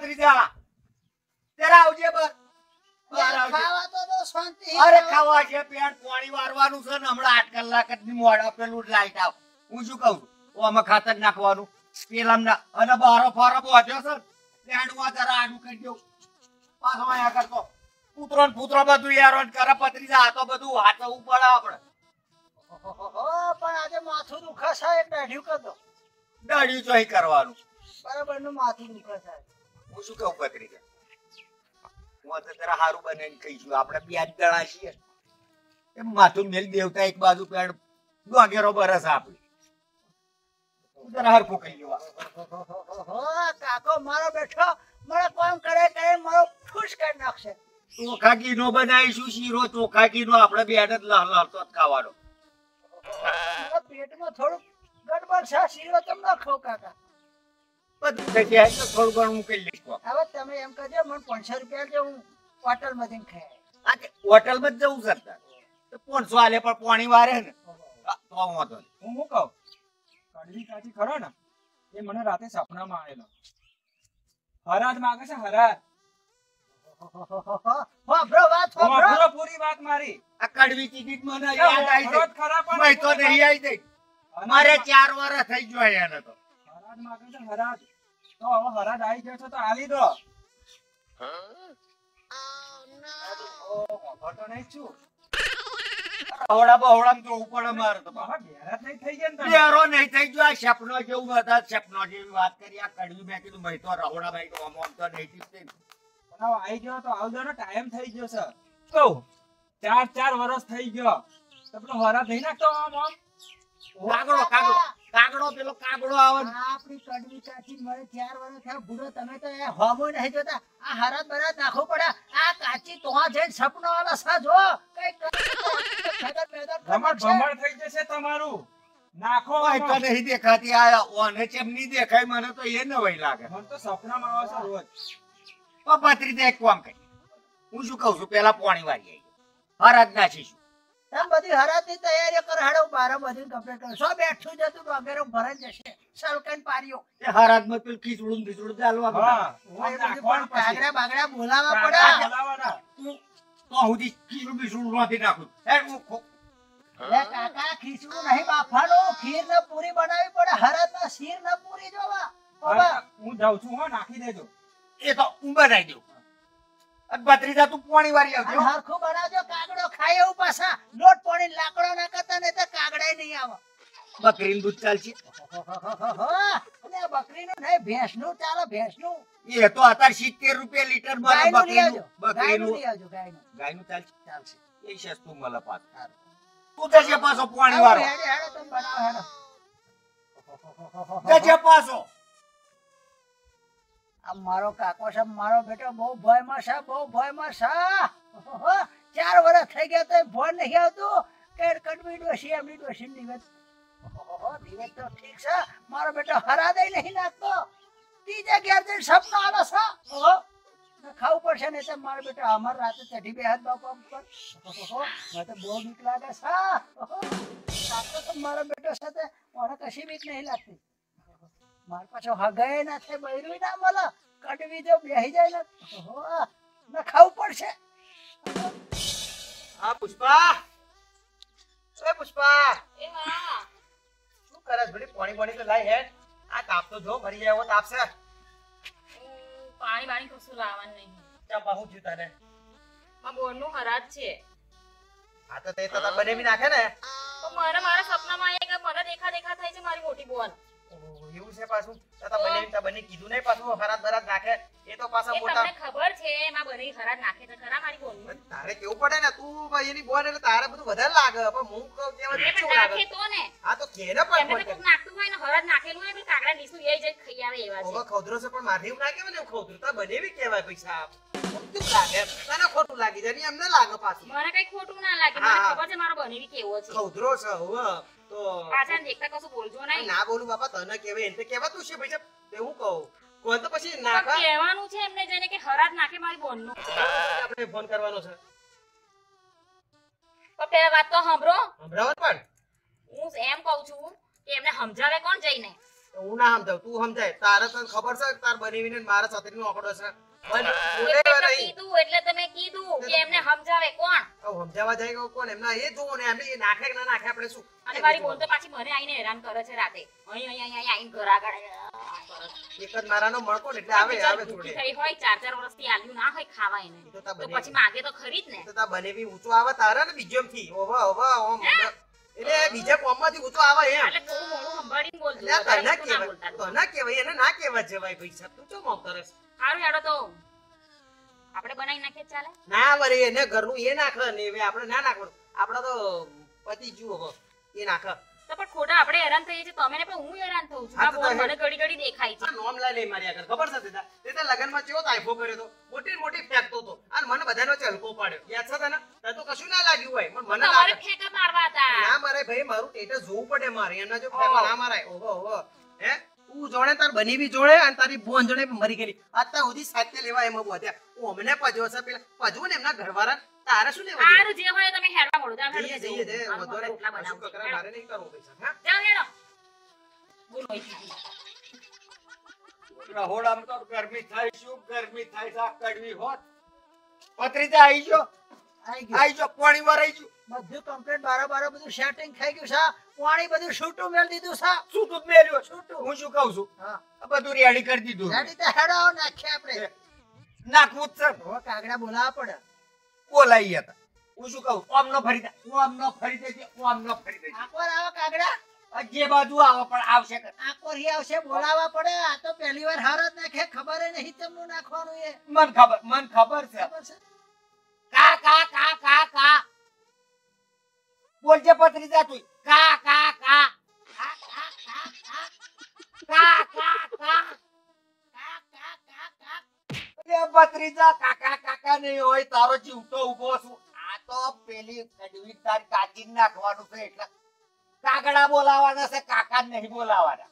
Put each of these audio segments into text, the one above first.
ભત્રીજા તેરા આવજે બસ ખાવા તો શાંતિ. અરે ખાવા છે પેટ પાણી વારવાનું છે ને હમણાં 8 કલાક જ મોડા પેલું લાઈટ આવ હું શું કહું છું આમાં ખાતર નાખવાનું પેલામ ના અને બારો ફારો પહોંચ્યો છે લેણવા જરા આડું કરી દઉં પાછો આયા કરતો પુત્રો ને પુત્રો બધું યાર કરે ભત્રીજા આ તો બધું હાચવું પડે આપણે પણ આજે માથું દુખે છે એક દાઢ્યું કર દો. દાઢી ચોઈ કરવાનું બરાબર નું માથું દુખે છે. હું શું કહું ભત્રીજા હું તો તારા હારું બનાવીને કહીશું આપણે બે જ જણા છીએ એમ માથું મેલ દેવતા એક બાજુ પેડ ડોગેરો બરસ આપી જરા હરખું કહી દેવા કાકો મારો બેઠો મને કોમ કરે કરે મારો ખુશ કરી નાખશે. ચોખા ઘીનો બનાવીશું શીરો ચોખા ઘીનો આપણે બેડ જ લહલહતો જ ખાવાનો પેટમાં થોડું ગડબડ છે શીરો તમે ન ખાઓ કાકા. બધું થઈ જાય તો થોડું ઘણું હું કહી લઈશ હવે તમે એમ કહેજો મને 500 રૂપિયા જે હું હોટલ માંથી ખાય. આજે હોટલમાં જ જવું સરતા તો 500 આલે પણ પાણી વારે ને તો વાંધો નહીં. હું શું કહું કડવી કાચી ખરો ને એ મને રાતે સપનામાં આવેલો હરાજ માંગે છે હરાજ. પૂરી વાત મારી આ કડવી ટિકિટ મને યાદ આવી ખરો જ ખરા પણ મેં તો નહીં આવી ગઈ મારે 4 વર્ષ થઈ ગયો એને તો હરાજ માંગે છે હરાજ તો હવે હરાજ આવી ગયો છે તો આલી દો. તો નહીં છું હવડા બહવડામાં જોવું પડે મારે તો બાબા બેરાજ નહીં થઈ ગયા ને તમે. બેરો નહીં થઈ ગયો આ સપનો જેવું હતા સપનો જેવી વાત કરી આ કડવી મેં કીધું ભાઈ તો રહોડા ભાઈ તો આમ તો નહીં ટીપતી પણ હવે આવી ગયો તો આવજો ને ટાઈમ થઈ ગયો છે કહું 4 વર્ષ થઈ ગયો તો પેલો હરાજ નહીં નાખતો આમ આમ કાગડો પેલો કાગડો આવે ને. આપણી કડવી કાચી મને 4 વર્ષ થયા ભૂરો તમે તો એ હોમો નહીં જોતા આ હરાત બરાત નાખવું પડે આ કાચી તો જઈને સપનો વાળો સાજો કઈ ભમર થઈ જશે તમારું નાખો ભાઈ તો નહીં દેખાતી આ ઓને ચેમ નહીં દેખાય મને તો એ નવાઈ લાગે મને તો સપનામાં આવે છે રોજ. પત્રી એક કામ કરી હું શું કહું છું પેલા પાણી વાળી આવી હરાજ નાખીશું એમ બધી હરાતની તૈયારીઓ કર હાડો બાર બધી કમ્પ્લીટ કર સો બેઠું જતું ડોગેરો ભરાઈ જશે સલકન પાર્યો એ હરાજમાં પેલું ખીચડું ખીચડું ચાલવા હા કાગડા બાગડા બોલાવા પડે બોલાવાના તો સુધી ખીચડું બીચડું નથી નાખું લે કાકા ખીચડું નહીં બાફાનું ખીર ને પૂરી બનાવવી પડે હરાત ના શીર ને પૂરી જોવા બાબા હું જાઉં છું હો નાખી દેજો. એ તો હું બનાવી દઉં ભત્રીજા તું પાણી વાળી આવજો હરખું બનાવજો કાગડો ખાય એવું પાછા લોટ પાણી લાકડો ના કરતા ને તો કાગડા નહીં આવે. બકરીનું દૂધ ચાલશે અને બકરીનું નહીં ભેંસનું ચાલે ભેંસનું એ તો અત્યારે 70 રૂપિયા લીટર મળે ગાયનું બકરીનું લઈ આવજો ગાયનું ગાયનું ચાલશે એ સસ્તું મળે પાછું તું જજે પાછો પાણી વાળો હેડે હેડે તમે બનાવો હેડો. જજે પાછો આ મારો કાકો છે મારો બેટો બહુ ભયમાં છે બહુ ભયમાં છે 4 વર્ષ થઈ ગયા તો ભય નહીં આવતું કે કડવી ડોસી એમની ડોસી નિવેદ નિવેદ તો ઠીક છે મારો બેટો હરાદે નહીં નાખતો ત્રીજે ઘેર જઈને સપનો આલો છે ખાવું પડશે ને તો મારો બેટો અમાર રાતે ચઢી બે હાથ બાપા ઉપર મને તો બહુ બીક લાગે છે તો મારો બેટો સાથે મને કશી બીક નહીં લાગતી માર પાછો હગાય ના થાય બૈરું ના મળે કડવી જો બેહી જાય ને ખાવું પડશે. આ પુષ્પા એ પુષ્પા એ હા શું કરસ બડી પાણી પાણી તો લાઈ હેડ આ તાપ તો જો ભરી જાય તાપ છે પાણી વાણી કશું લાવવાનું નહીં. ચા બહુ થયું તને માં બોરનું હરાજ છે. આ તો તે તો બનેવી નાખે ને તો મને મારા સપનામાં એક મને દેખા થાય છે મારી મોટી બોન. એવું છે પાછું તો બને કીધું નહીં પાછું હરાત બરાત નાખે એ તો પાછા એ મોટા તમને ખબર છે માં બની હરાજ નાખે છે ખરા મારી બોન. તારે કેવું પડે ને તું ભાઈ એની બોન એટલે તારે બધું વધારે લાગે પણ હું કહું કેવા એ કેવું પણ લાગે નાખે તો ને આ તો કેને પણ એમને તો કોક નાખતું હોય ને હરાજ નાખેલું હોય એટલે કાગડા નીસું એ જઈ ખાઈ આવે એવા છે. ઓગો ખોદરો છે પણ મારે એવું ના કહેવાય ને ખોદરું તો બનેવી કહેવાય પૈસા કેવું લાગે તને ખોટું લાગી જાય એમ ના લાગે પાછું મને કઈ ખોટું ના લાગે મને ખબર છે મારો બનેવી કેવો છે. ખોદરો છે હવે તો પાછા દેખતા કશું બોલજો નહીં. ના બોલું બાપા તને કહેવાય એને કહેવાતું છે પૈસા એવું કહું કોઈ તો પછી પણ નાખા કહેવાનું છે એમને જઈને કે હરાજ નાખે મારી બોનનું. આપણે ફોન કરવાનો છે પણ પેલા વાત તો સાંભળો. સંભળાવો પણ હું એમ કહું છું કે એમને સમજાવે કોણ જઈને હું ના સમજાવ, તું સમજાય. તારે તને ખબર છે કે તાર બનેવીને મારા સાથેનો આંકડો છે. બોલે નહીં. એટલે તમે કીધું કે એમને સમજાવે કોણ? સમજાવવા જાય કે કોણ એમના એ જોવો ને, એમને એ નાખે કે ના નાખે આપણે શું? અને મારી બોલ તો પાછી મને આઈને હેરાન કરે છે રાતે. અહીં આઈને ઘર આગળ એક જ મારાનો મળકો ને એટલે આવે આવે જોડે. થઈ હોય 4 વર્ષથી આલ્યું ના હોય ખાવા એને. એ તો તાર તો બનેવી. પછી માગે તો ખરી જ ને. એ તો તાર બનેવી ઊંચો આવે તારે ને બીજેમથી. ઓવા ઓવા ઓમ. એટલે બીજા કોમમાંથી ઊંચો આવે એમ. એટલે થોડું મોડું સંભાળીને બોલજો. એટલે આ વધારે તને મોટું ના કહેવાય. બોલતા. તને કહેવાય, એને ના કહેવા જવાય ભાઈ સાહેબ. તું ચમ આમ કરે છે? હારું હેડો તો આપણે બનાવી નાખીએ ચાલે. ના વળી એને ઘરનું એ નાખે ને હવે આપણે ના નાખવાનું. આપણે તો પતિ જુઓ હવે એ નાખે. તો પણ ખોટા આપણે હેરાન થઈએ છીએ તમે ને પણ હું હેરાન થઉં છું. હા, આ તો બોલ હે- મને ઘડી ઘડી દેખાય છે. આ નોમ લઈ મારી આગળ ખબર છે તેતા? તેતા લગનમાં કેવો તાઇફો કર્યો તો, મોટી મોટી ફેંકતો તો અને મને બધાનો ચલકો પાડ્યો. યાદ છે તને? તને તો કશું ના લાગ્યું હોય પણ મને તમારે લાગે. ફેંકા મારવા હતા. ના મારે ભાઈ, મારું ટેટસ જોવું પડે મારે. એના જો ફેંકવા ના મારાય. ઓહો ઓહો. હે તું જોડે તાર બની બી જોડે અને તારી બોન જોડે મરી ગયેલી. અત્યાર સુધી સાત્ય લેવા એમાં બોધ્યા. હું અમને પજવો છે પેલા પજવું ને એમના ઘરવાળા. તારે શું લેવા હારું જે હોય તમે હેડવા મોડું જાવ જઈએ હેડો જઈએ જઈએ. જઈએ. હારું, વધો હવે નહીં. રોટલા કશું બનાવું. કકરા મારે નહીં કરવું પૈસા. હા જાઓ હેડો. બોલો અહીંથી. રહોડામાં તો ગરમી થાય શું ગરમી થાય છે. આ કડવી હોત પત્રીજા આવી ગયો. આઈ ગયું. આવી ગયો પાણી વરાઈ ગયું. બધું કમ્પ્લીટ બારો બધું સેટિંગ થઈ ગયું છે. પાણી બધું છૂટું મેળ દીધું છે. શું તું મેલ્યો છૂટું? હું શું કહું છું, હા આ બધું રેડી કરી દીધું. રેડી તો હેડો નાખીએ આપણે. નાખવું જ છે. હવે કાગડા બોલાવવા પડે. બોલાઈ હતા. હું શું કહું, ઓમનો ફરી દે, ઓમનો ફરી દેજે, ઓમનો ફરી દેજે. આકોર આવે કાગડા. આ જે બાજુ આવો પણ આવશે કે. આકોર હી આવશે બોલાવવા પડે. આ તો પહેલી વાર હાર જ નાખે. ખબર ય નહીં તમને નાખવાનું એ. મન ખબર છે. ખબર છે? કા કા કા કા કા બોલજે પત્રીજા તું. કા કા કા કા, કા, કા, કા. કા કા કા કા, કા, કા, કા. એ પત્રીજા કાકા કાકા નહીં હોય, તારો જીવતો ઊભો છું. આ તો પેલી કડવી તાર કાચી નાખવાનું છે એટલે કાગડા બોલાવાના છે, કાકા નહીં બોલાવાના.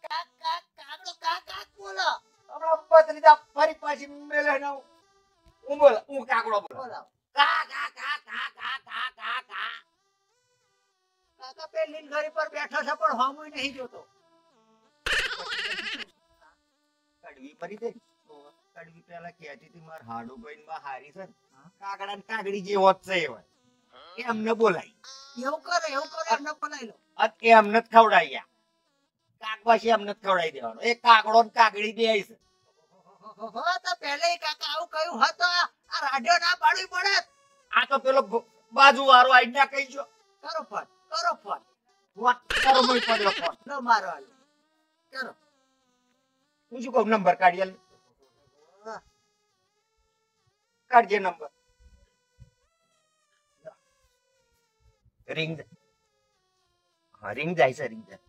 કા, કા, કાગડો કા, કા બોલો. હમણાં પત્રીજા ફરી પાછી મેલે ને હું બોલા, હું કાગડો બોલા. બોલાવો. કા કા કા કા કા કા કા કા. કાકા પેલી ઘરી પર બેઠો છે પણ હોમુય નહીં જોતો. કડવી ફરી દે. કડવી પેલા કહેતી હતી માર હાડુ ભાઈ માં હારી છે ને, કાગડા ને કાગડી જે હોત છે એવા એમને બોલાય. એવું કરે એમને બોલાવી લો. એમને જ ખવડાવ્યા. કાકબાશી એમને જ ખવડાવી દેવાનો. એ કાગડો ને કાગડી બે છે. ઓહો, તો પહેલે કાકા આવું કહ્યું હતો. આ રાડ્યો ના પાડવી પડે. આ તો પેલો બાજુ વાળો આઈ ના કહી ગયો. કરો ફોન, કરો ફોન. વાત કરો મોય પડ્યો ફોન. નો મારો હાલો. કરો. હું શું કહું, નંબર કાઢી આલ. હા. કાઢજે નંબર. રિંગ હા રિંગ જાય છે, રિંગ જાય.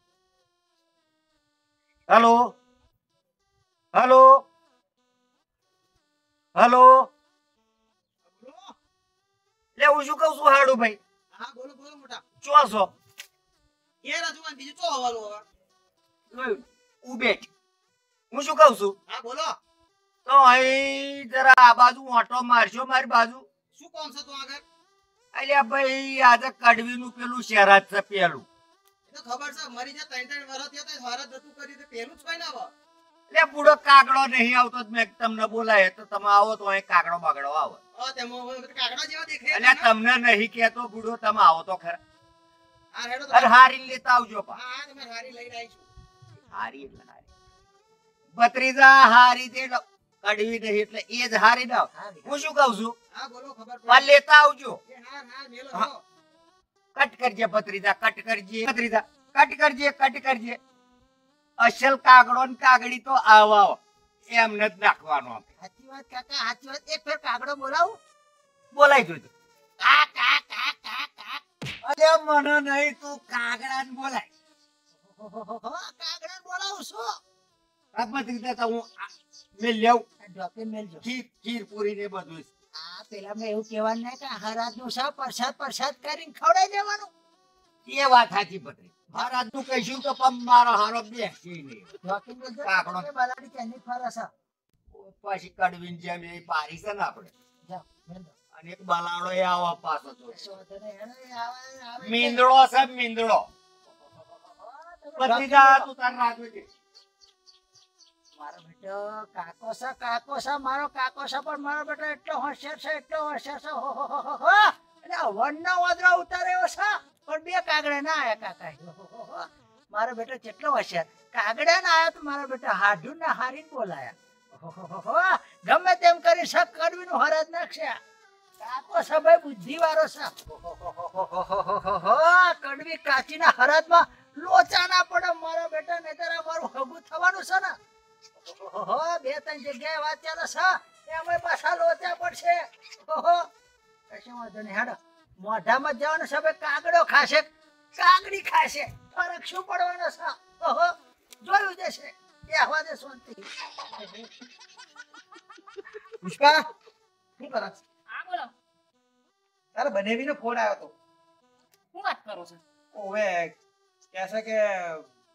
Hello hello hello. લે હું શું કહું છું હાડુ ભાઈ, હા બોલો બોલો મોટા. ચો છો એ રાજુમાન બીજું તો હવાલું હવે. ઉભેટ. હું શું કહું છું, હા બોલો. તો અહીં જરા આ બાજુ ઓટો મારશો મારી બાજુ. શું કોણ છે તું આગળ? અલ્યા ભાઈ આજે કડવીનું પેલું શહેરાત છે પેલું. એ તો ખબર છે મરી જાય 3-3 વર્ષ થયા તો હારા જતું કરી તે પેલું જ હોય ને હવે. એટલે બુડો કાગડો નહીં આવતો તો મેં તમને બોલાય તો તમે આવો તો અહીં કાગડો બાગડો આવે. હા તેમાં હવે કાગડા જેવા દેખાય એટલે ને. તમને નહીં કહેતો બુડો, તમે આવો તો ખરા. હા હેડો તો. અરે હારી લેતા આવજો પા. હા તમે હારી લઈને આવીશું. હારી એટલે હારી. ભત્રીજા હારી દે કડવી નહીં એટલે એ જ હારી દાવ. હું શું કહું છું, હા બોલો ખબર પા પડી. લેતા આવજો. એ હા હા મેલો હા. હો. કટ કરજે ભત્રીજા, કટ કરજે ભત્રીજા, કટ કરજે, કટ કરજે. અસલ કાગડો ને કાગડી તો આવા એમને જ નાખવાનો. સાચી વાત કાકા સાચી વાત. એક ફેર કાગડો બોલાવું. બોલાઈ જોજો. કા કા કા કા કા. અરે મને નહીં, તું કાગડા ને બોલાય. ઓહોહોહો, કાગડા બોલાવું છું. આ ભત્રીજા તો હું મેં લેવું ડોકે મેલજો. ખીર પૂરી ને બધું. આ પેલા મેં એવું કહેવાનું નહીં કે હરાજ નું સા પ્રસાદ કરીને ખવડાવી દેવાનું. એ વાત સાચી ભત્રી. મહારાજ નું કહીશું તો પણ મારો હારો બેસી નહીં. ડોકે મેલજો. કાગડો. એ બલાડી કેની ફરસ છે. પછી કડવીન જેમ એ પારી છે ને આપણે. જાઓ મેલજો. અને એક બલાડો એ આવા પાછો તો શોધને હેડો, એ આવે આવે. મીંદડો છે મીંદડો. ઓહોહોહો, તો ભત્રીજા તું તાર રાહ જોજે. મારો બેટો કાકો છે મારો કાકો છે પણ મારો બેટો એટલો હોશિયાર છે એટલો હોશિયાર છે હો હો હો હો હો. અને આ વનના વાદળા ઉતાર્યો છે પણ બે કાગડા ના આયા કાકા હો હો હો. મારો બેટો કેટલો હોશિયાર કાગડા ના આયા તો મારો બેટો હાડું ના હારીને બોલાયા હો હો હો હો. ગમે તેમ કરી શક કડવીનું હરાજ નાખશે કાકો છે ભાઈ બુદ્ધિ વાળો છે હો હો હો હો હો હો હો. કડવી કાચીના હરાજમાં લોચા ના પડે મારો બેટા નહીતર અમારું હગું થવાનું છે ને ઓહો બે ત્રણ જગ્યાએ વાત ચાલે છે એમાં પાછા લોચા પડશે ઓહો કશું વાંધો નહીં હેડો મોઢામાં જવાનું છે ભાઈ કાગડો ખાશે કાગડી ખાશે ફરક શું પડવાનો છે ઓહો જોયું જશે એ હવા દે શાંતિ પુષ્પા શું કરસ હા બોલો તારે બનેવીનો ફોન આવ્યો તો હું વાત કરો છો ઓવે કહેશે કે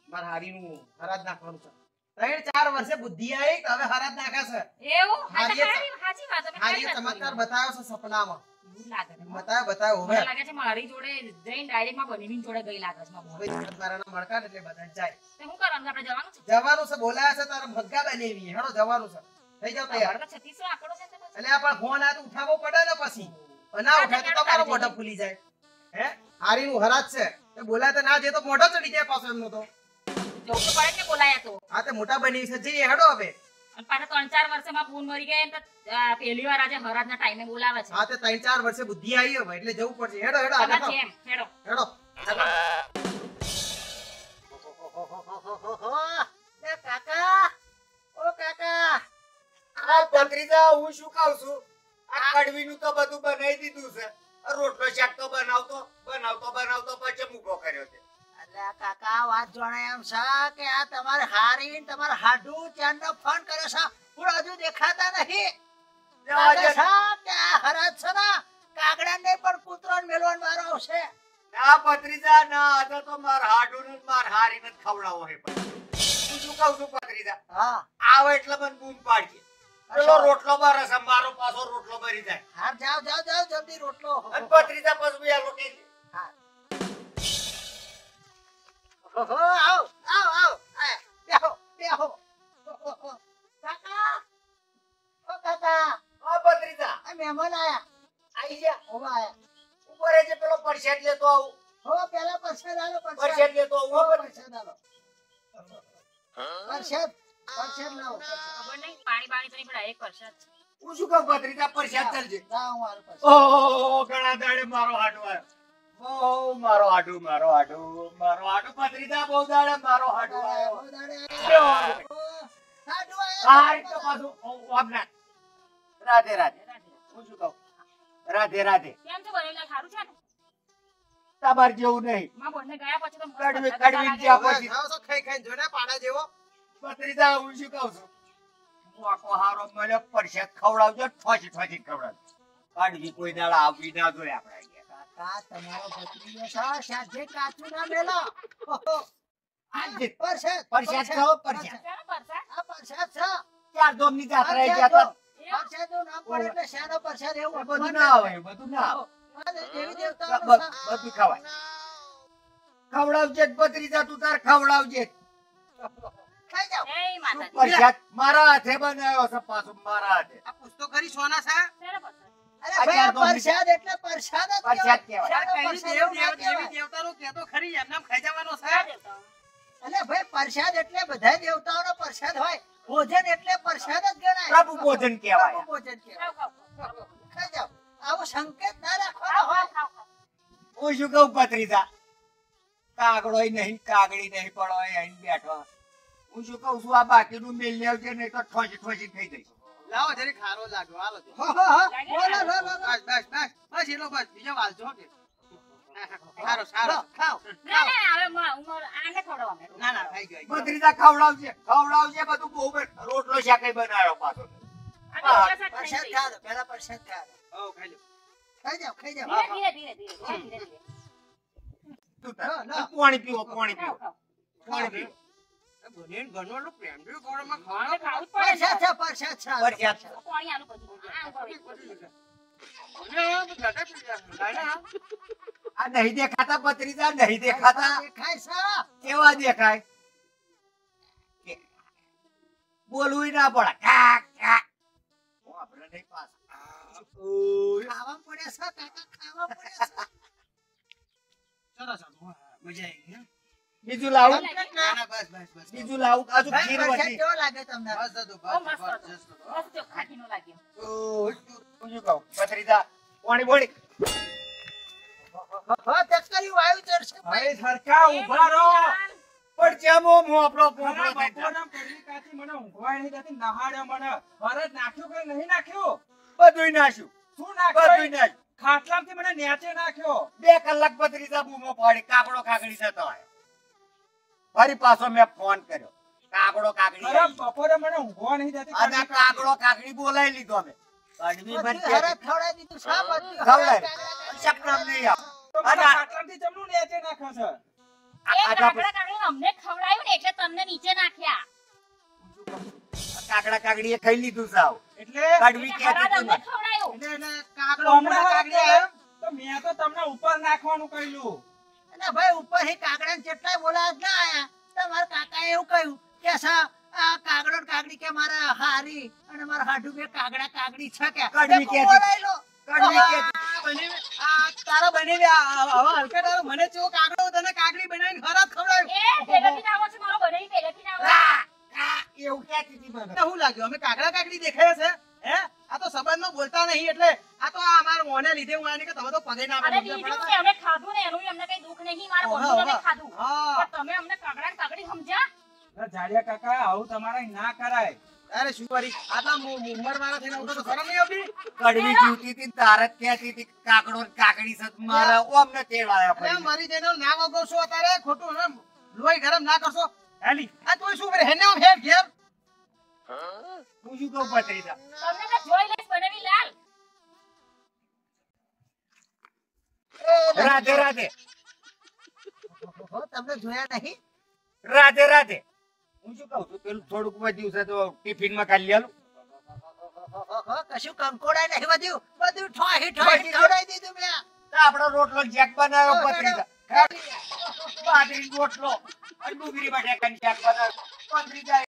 માર હારીનું હરાજ નાખવાનું છે 3-4 વર્ષે બુદ્ધિ આવી તો હવે હરાજ નાખાશે એવું હા તો હારીએ સાચી વાત તમે હારીએ ચમત્કાર બતાવ્યો છે સપનામાં એવું લાગે છે. બતાવ્યો મને હવે લાગે છે મારી જોડે જઈને ડાયરેક્ટ માં બનીને જોડે ગઈ લાગે છે મારા હવે જીવનકારાના મળકા એટલે બધા જાય તે શું કરવાનું આપણે જવાનું છે જવાનું છે બોલાયા છે તારા ભગ્ગા બનેવી હેડો જવાનું છે થઈ જાવ તૈયાર આપણે તો 3600 આંકડો છે તે પછી. એટલે આ પણ ફોન આ તો ઉઠાવવો પડે ને પછી ના ઉઠાય તો તમારો મોઢો ફૂલી જાય હે હારીનું હરાજ છે એ બોલાય તો ના જે તો મોઢો ચડી જાય પાછો એમનો તો જવું તો પડે ને બોલાયા તો આ તે મોટા બની છે જઈએ હેડો હવે અને પાછા 3-4 વર્ષમાં ફોન મરી ગયા એમ તો પહેલી વાર આજે હરાજના ટાઈમે બોલાવે છે હા તે 3-4 વર્ષે બુદ્ધિ આવી હવે એટલે જવું પડશે હેડો હેડો આગળ તમારે થાઓ. જેમ હેડો હેડો એ કાકા ઓ કાકા આ ભત્રીજા હું શું કહું છું આ કડવીનું તો બધું બનાવી દીધું છે આ રોટલો શાક તો બનાવતો પછી મૂકો કર્યો છે. અલ્યા કાકા વાત જણાય એમ છે કે આ તમારે હારી તમારે હાડું ચાંદનો ફોન કર્યો છે પણ હજુ દેખાતા નહીં લાગે છે કે આ હરાજ છે ને કાગડાને પણ કૂતરોને મેલવાનો વારો આવશે ના ભત્રીજા ના આજે તો માર હાડું ને માર હારીને જ ખવડાવો હે પછી. હું શું કહું છું ભત્રીજા હા આવે એટલે મને બૂમ પાડજે પેલો રોટલો બરસ મારો પાછો રોટલો ભરી જાય હા જાઓ જલ્દી રોટલો અને ભત્રીજા પછી આ લોટી દે. ઓહો આવ બેહો કાકા ઓ કાકા આ ભત્રીજા આ મહેમાન આયા આઈ જા ઓવા આયા ઉપર એ જે પેલો પરસેટ લેતો આવું હો પેલા પરસેદ આલો પરસેટ લેતો આવું હો ભત્રીજા. પરસેદ આલો પરસેદ લાવો ખબર નહીં પાણી બાણી તો નહીં પણ એક પરસાદ છે હું શું કહું ભત્રીજા પરસેટ ચાલજે. જાઓ હું આલો પરસેદ ઓહો ઘણા દાડે મારો હાડું આવ્યો બહુ મારો હાડું ભત્રીજા બહુ દાડે મારો હાડું આવ્યો હારી તો પાછું ઓમ ના. રાધે રાધે હું શું કહું રાધે રાધે કેમ છે બનેલા સારું છે ને તમાર જેવું નહીં માં બંને ગયા પછી તો મસ્ત કડવી હતા કડવી લાગે. જ્યાં પછી ખાઓ છો ખાઈ ખાઈને જોને પાડા જેવો ભત્રીજા હું શું કહું છું મોકો હારો મળ્યો પરસેત ખવડાવજો ઠોસી ખવડાવજો કડવી કોઈ દાડા આવી ના જોઈએ આપણે કાકા તમારો ભત્રીજો છે સાજે કાચું ના મેલો આજે પરસેદ પરસેત ખાઓ પરસેત શેનો પરસાદ? આ પરસેદ છે ચાર ધોમની જાત્રાએ ગયા હતા. પરસેદનું નામ પડે એટલે શાનો પરસેદ એવું બધું ના આવે બધું ના આવે દેવી દેવતાઓનું છે. બધું ખવાય ખવડાવજે જ ભત્રીજા તું તાર ખવડાવજે જ. ખાઈ જાઓ એ માતાજી પરસેત મારા હાથે બનાવ્યો છે પાછો મારા હાથે આ પુસ્તો કરી સોના છે શેનો પરસાદ? અરે ભાઈ આ પરસેદ એટલે પરસાદ જ પરસેદ કહેવાય. કહેવાય. શાનો પરસેદ દેવ એવું ના દેવ દેવી કહેવાય. દેવતાનો કહેતો ખરી એમને આમ ખાઈ જવાનો છે ક્યાં દેવતાઓ? અલે ભાઈ પરસાદ એટલે બધા દેવતાઓનો પરસાદ હોય ભોજન એટલે પરસાદ જ ગણાય પ્રભુ ભોજન કહેવાય. પ્રભુ ભોજન કહેવાય ખાઓ, ખાઓ, ખાઓ. ખાઈ જાઓ આવો સંકેત ના રાખવાનો ખાઓ, હોય ખાઓ, ખાઓ. હું શું કહું ભત્રીજા કાગડો નહીં કાગડી નહીં પડો અહીં બેઠો હું શું કહું છું આ બાકીનું મેલ લેવજે નહીં તો ઠોસી થઈ જઈશ. લાવો જરી ખારો લાગો હાલો જો. હો, હો, હો. બોલો, લો, લો, લો. બસ એટલો બસ બીજો વાલજો કે સારો સારો લો, ખાઓ ના, ના, હવે આને ખવડાવવાનું. ના ના થઈ ગયો ભત્રીજા ખવડાવજે બધું બહુ રોટલો શાકે બનાવ્યો પાછો આ તો રોટલા શાક ખાઈ પરસાદ જઈશ. ખા દો પહેલા પરસાદ ખા દો ઓ ખાઈ લો ખાઈ જાઓ ખાઈ જાઓ ધીરે, ધીરે, ધીરે, ધીરે, ધીરે. તું તાર. લો, લો. પાણી પીવો પાણી ખાઓ, પીવો ખાઓ. પાણી પીવો બનેન ઘરનો પ્રેમ બી ગોળમાં આને ખાવાનો ખાવું જ પડે ને. પરસાદ છે પરસાદ છે. પાણી આલું પછી. આ ઉપર એક. મને હવે દાદા પી ગયા. લાઈને આવ. આ નહીં દેખાતા ભત્રીજા, નહીં દેખાતા. દેખાય છે કેવા દેખાય? બોલવું ના પડે. કાક, કાક. આપણે નહીં પાછા. ખાવા પડે છે કાકા, ખાવા પડે છે. સરસ હતું, હા, મજા આવી ગઈ, હો. બીજું લાવું? ના, ના, બસ, બસ, બસ. બીજું લાવું? આ તો ભાઈ, ખીર વરસાદ વધી. કેવો લાગે તમને? બસ હતું, ઓ, બસ, મસ્ત બસ, હતું. બસ. બસ ચોખ્ખાટીનો લાગ્યો. હું શું કહું? ભત્રીજા, પાણી બોળી. હો, ચક્કરી વાયુ ચડશે ભાઈ. ભાઈ સરખા ઊભા રહો. પણ જેમ ઓમ આપણો પોપડો મારા થઈ જાય. બપોરના પહેલી કાચી મને ઊંઘવાય નહીં જતી, નહાડ્યો મને. હરજ નાખ્યું કે નહીં નાખ્યું? બધુંય નાખ્યું. શું બધુંય નાખ્યું? નાખ્યું. ખાટલામાંથી મને નેચે નાખ્યો. 2 કલાક ભત્રીજા બૂમો પાડી, કાગડો કાગડી જતો આવ્યો. ફરી પાછો મેં ફોન કર્યો. કાગડો કાગડી અરે આવી. બપોરે મને ઊંઘવા નહીં જતી. અને આ કાગડો કાગડી બોલાવી લીધો અમે. કડવી બધું બનતી હરાજ હતી. ખવડાવી દીધું, શા બધું ખવડાવી. હરાજ કાગડા શકરામ નહીં આવ. તો મને અને આ- ખાટલામાંથી જમનું નેચે નાખ્યો છે. એ આ કાગડા કાગડીને અમને ખવડાવ્યું ને એટલે તમને નીચે નાખ્યા. કાગડા કાગડીએ ખાઈ લીધું સાવ. એટલે કડવી એટલે હરાજ કહેતી અમને હતી. ખવડાવ્યું. એટલે કાગડો હમણાં હમણાં કાગડી આવ્યો. તો મેં તો તમને ઉપર નાખવાનું કહ્યું. અને ભાઈ ઉપરથી કાગડાને જેટલાય બોલાવા જ ના આયા. તમારા કાકાએ એવું કહ્યું કે સા આ કાગડો ને કાગડી કે મારા હારી અને મારા હાડુ બે કાગડા કાગડી છે કે કડવી એ કહેતી. બોલાવી લો. કડવી કહેતી. તારા બની હવે હલકે તારો મને જેવો કાગડો તને કાગડી બનાવીને હરાજ ખવડાવ્યું. એ પહેલેથી જ આવો છે, મારો બનેવી પહેલેથી જ આવો છે. કા, કા, એવું કહેતી હતી મને. શું લાગ્યું અમે કાગડા કાગડી દેખાય છે હે આ તો સંબંધમાં બોલતા નહીં એટલે આ તો આ અમારા મોને લીધે હું આની કે તમે તો પગે ના અને પડે બીજું કે અમે ખાધું ને એનું અમને કઈ દુઃખ નહીં, મારા બંધુને અમે ખાધું. હા પણ તમે અમને કાગડા ને કાગડી સમજ્યા? અરે જાડિયા કાકા આવું તમારે ના કરાય. અરે શું કરી આટલા ઉંમર વાળા થઈને ઉઠો તો શરમ નહીં આવતી કડવી જીવતી હતી ને તારે જ કહેતી હતી કે કાગડો ને કાગડી છે તો મારા ઓમને તેડાયા અરે ફરી. મારી જેનો ના વગોશો અત્યારે ખોટું એમ લોહી ગરમ ના કરશો હેલી આ તોય શું કરે હેને આમ હેડ ઘેર હું શું કહું ભત્રીજા? તમને મેં જોઈ લઈશ બનેવી લાલ. રાધે રાધે ઓહો, તમને જોયા નહીં? રાધે રાધે. હું શું કહું છું પેલું થોડુંક વધ્યું છે તો ટિફિનમાં ખાલી આલું. ઓહો, કશું કંકોડાય નહીં બધું બધું ઠોહી ઠોહી ખવડાવી દીધું મેં. તો આપણો રોટલો જેક બનાવ્યો ભત્રીજા. બાજરીનો રોટલો અને ડુંગળી બટાકાની શાક બનાવ્યું. ભત્રીજા